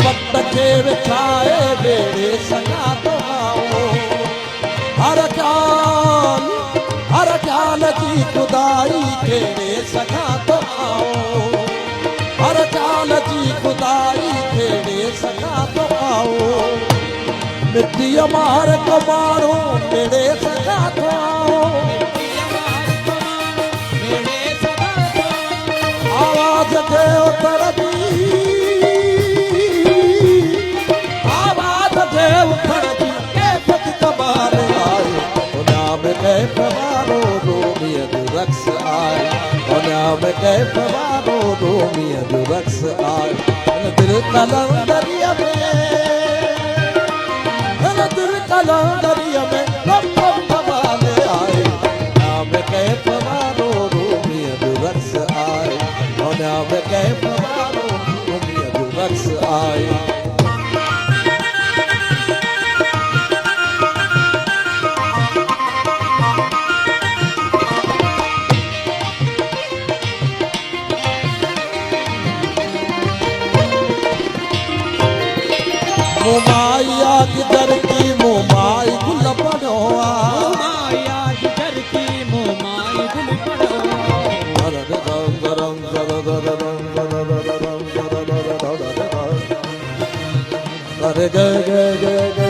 पट के विछाए बेड़े सगा तो आओ। हर ख्याल जी खुदाई खेड़े सगा तो आओ। हर ख्याल जी खुदाई खेड़े सगा तो आओ। मिट्टी मार को मारो मेरे सगा तो आओ। आवाज दे उतर दी, आवाज दे उतर दी के पति कबार आए। ओ नाम के फवारो रोमिया जो रक्स आए। ओ नाम के फवारो रोमिया जो रक्स आए। दिल कलंदरिया में, दिल कलंदरिया में रब रब कबाले आए। नाम के फवारो रोमिया जो रक्स आए। ओ नाम के फवारो रोमिया जो रक्स आए। मोमाया किधर की मोमाई गुल पड़ोआ। मोमाया किधर की मोमाई गुल पड़ोआ। अरे गे गे गे गे